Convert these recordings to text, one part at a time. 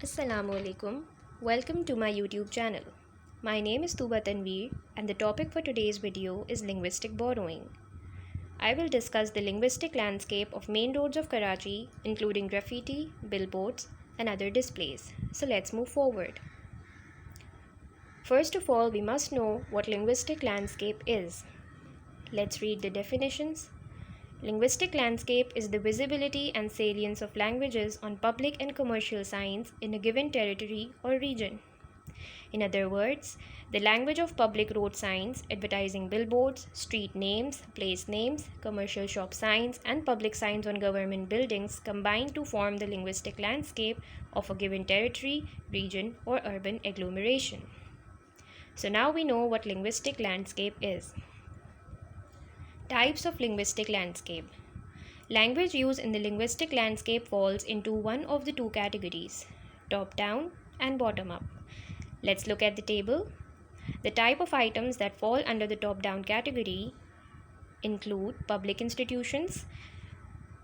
Assalamu alaikum. Welcome to my YouTube channel. My name is Tuba Tanveer and the topic for today's video is linguistic borrowing. I will discuss the linguistic landscape of main roads of Karachi, including graffiti, billboards, and other displays. So let's move forward. First of all, we must know what linguistic landscape is. Let's read the definitions. Linguistic landscape is the visibility and salience of languages on public and commercial signs in a given territory or region. In other words, the language of public road signs, advertising billboards, street names, place names, commercial shop signs, and public signs on government buildings combine to form the linguistic landscape of a given territory, region, or urban agglomeration. So now we know what linguistic landscape is. Types of linguistic landscape. Language use in the linguistic landscape falls into one of the two categories, top-down and bottom-up. Let's look at the table. The type of items that fall under the top-down category include public institutions,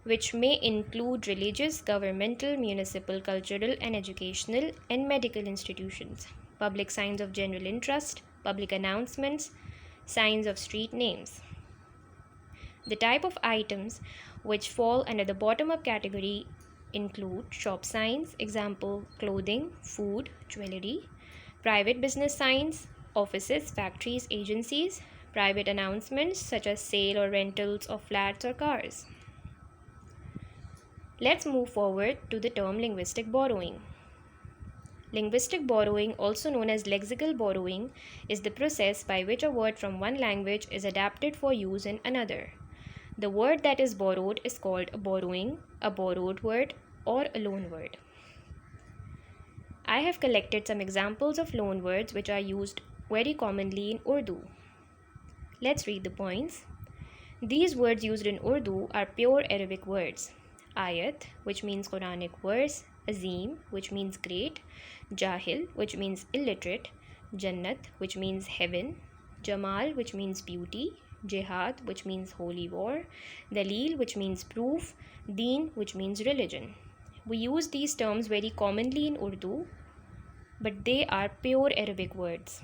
which may include religious, governmental, municipal, cultural, and educational, and medical institutions, public signs of general interest, public announcements, signs of street names. The type of items which fall under the bottom-up category include shop signs, example clothing, food, jewelry, private business signs, offices, factories, agencies, private announcements such as sale or rentals of flats or cars. Let's move forward to the term linguistic borrowing. Linguistic borrowing, also known as lexical borrowing, is the process by which a word from one language is adapted for use in another. The word that is borrowed is called a borrowing, a borrowed word, or a loan word. I have collected some examples of loan words which are used very commonly in Urdu. Let's read the points. These words used in Urdu are pure Arabic words. Ayat, which means Quranic verse, Azim, which means great, Jahil, which means illiterate, Jannat, which means heaven, Jamal, which means beauty, Jihad, which means holy war, Dalil, which means proof, Deen, which means religion. We use these terms very commonly in Urdu, but they are pure Arabic words.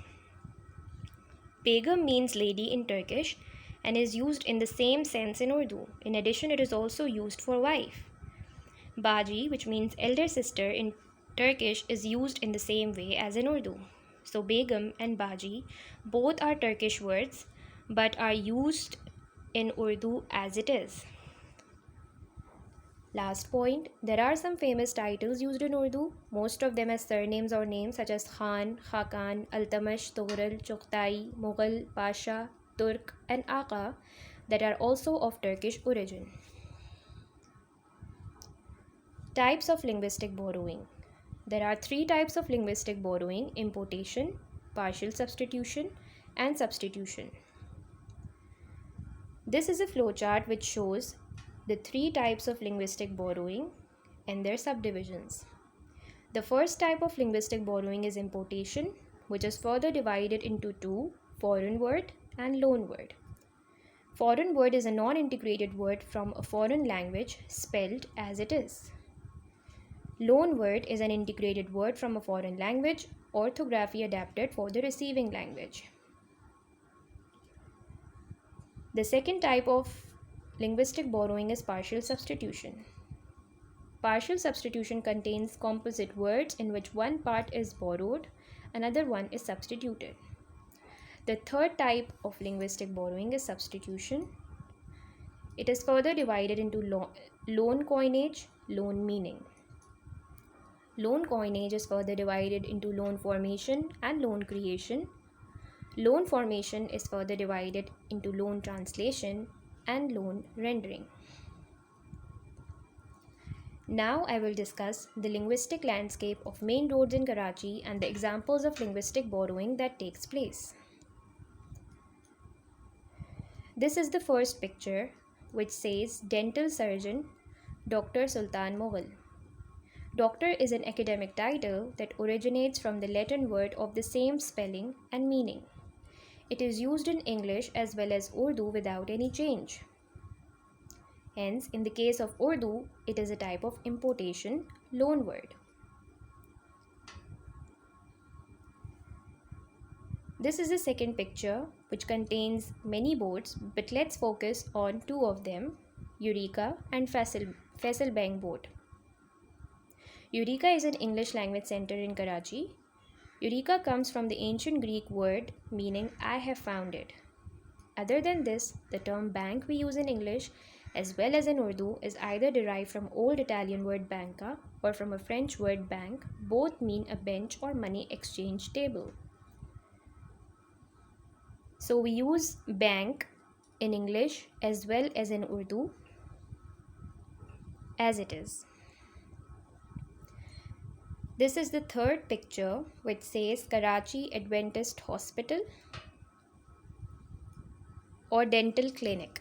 Begum means lady in Turkish and is used in the same sense in Urdu. In addition, it is also used for wife. Baji, which means elder sister in Turkish, is used in the same way as in Urdu. So Begum and Baji both are Turkish words but are used in Urdu as it is. Last point, there are some famous titles used in Urdu, most of them as surnames or names such as Khan, Khakan, Altamash, Tughril, Chughtai, Mughal, Pasha, Turk, and Aka that are also of Turkish origin. Types of linguistic borrowing. There are three types of linguistic borrowing: importation, partial substitution, and substitution. This is a flowchart which shows the three types of linguistic borrowing and their subdivisions. The first type of linguistic borrowing is importation, which is further divided into two: foreign word and loan word. Foreign word is a non-integrated word from a foreign language spelled as it is. Loan word is an integrated word from a foreign language, orthography adapted for the receiving language. The second type of linguistic borrowing is partial substitution. Partial substitution contains composite words in which one part is borrowed, another one is substituted. The third type of linguistic borrowing is substitution. It is further divided into loan coinage, loan meaning. Loan coinage is further divided into loan formation and loan creation. Loan formation is further divided into loan translation and loan rendering. Now I will discuss the linguistic landscape of main roads in Karachi and the examples of linguistic borrowing that takes place. This is the first picture, which says Dental Surgeon Dr. Sultan Mughal. Doctor is an academic title that originates from the Latin word of the same spelling and meaning. It is used in English as well as Urdu without any change. Hence, in the case of Urdu, it is a type of importation loan word. This is the second picture, which contains many boats, but let's focus on two of them, Eureka and Faisal Bank boat. Eureka is an English language center in Karachi. Eureka comes from the ancient Greek word meaning I have found it. Other than this, the term bank we use in English as well as in Urdu is either derived from Old Italian word banca or from a French word bank. Both mean a bench or money exchange table. So we use bank in English as well as in Urdu as it is. This is the third picture, which says Karachi Adventist Hospital or dental clinic.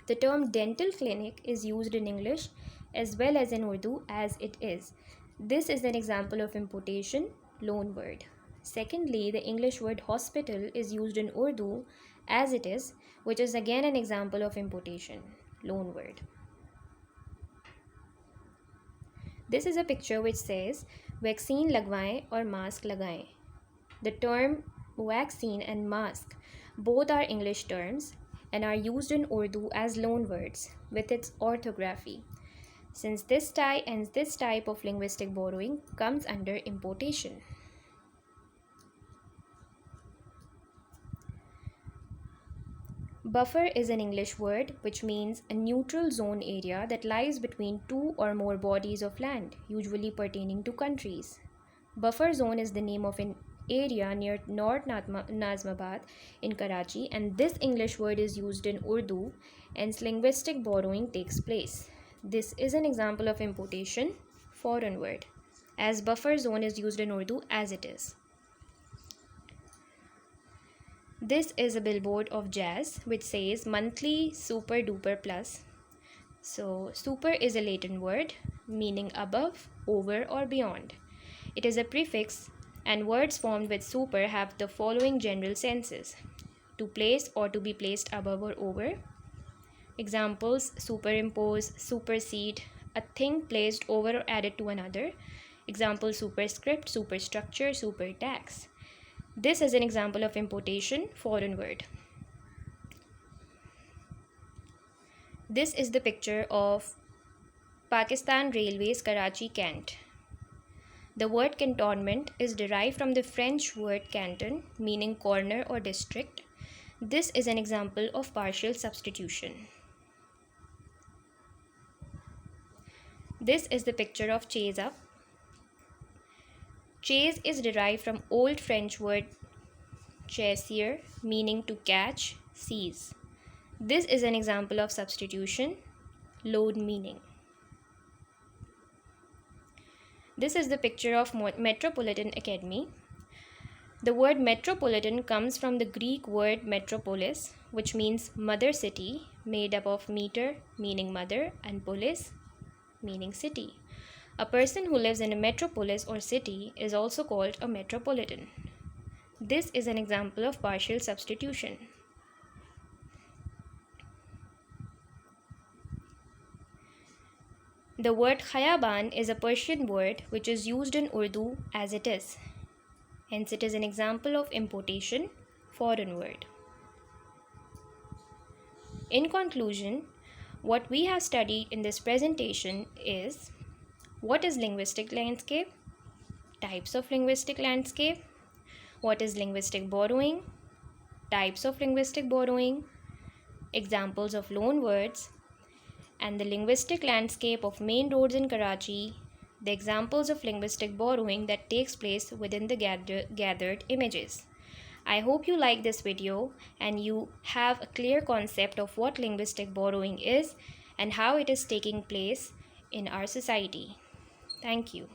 The term dental clinic is used in English as well as in Urdu as it is. This is an example of importation, loan word. Secondly, the English word hospital is used in Urdu as it is, which is again an example of importation, loan word. This is a picture which says vaccine lagwaएं or mask लगाएं. The term vaccine and mask both are English terms and are used in Urdu as loan words with its orthography. Since this type of linguistic borrowing comes under importation. Buffer is an English word which means a neutral zone area that lies between two or more bodies of land, usually pertaining to countries. Buffer zone is the name of an area near North Nazmabad in Karachi, and this English word is used in Urdu, and linguistic borrowing takes place. This is an example of importation, foreign word, as buffer zone is used in Urdu as it is. This is a billboard of jazz which says monthly super duper plus. So super is a Latin word meaning above, over or beyond. It is a prefix and words formed with super have the following general senses: to place or to be placed above or over. Examples: superimpose, supersede, a thing placed over or added to another. Example: superscript, superstructure, supertax. This is an example of importation, foreign word. This is the picture of Pakistan Railways Karachi Cant. The word cantonment is derived from the French word canton, meaning corner or district. This is an example of partial substitution. This is the picture of chase up. Chase is derived from Old French word chasser, meaning to catch, seize. This is an example of substitution, load meaning. This is the picture of Metropolitan Academy. The word metropolitan comes from the Greek word metropolis, which means mother city, made up of meter, meaning mother, and polis, meaning city. A person who lives in a metropolis or city is also called a metropolitan. This is an example of partial substitution. The word khayaban is a Persian word which is used in Urdu as it is. Hence, it is an example of importation, foreign word. In conclusion, what we have studied in this presentation is: what is linguistic landscape? Types of linguistic landscape. What is linguistic borrowing? Types of linguistic borrowing. Examples of loan words. And the linguistic landscape of main roads in Karachi. The examples of linguistic borrowing that takes place within the gathered images. I hope you like this video and you have a clear concept of what linguistic borrowing is and how it is taking place in our society. Thank you.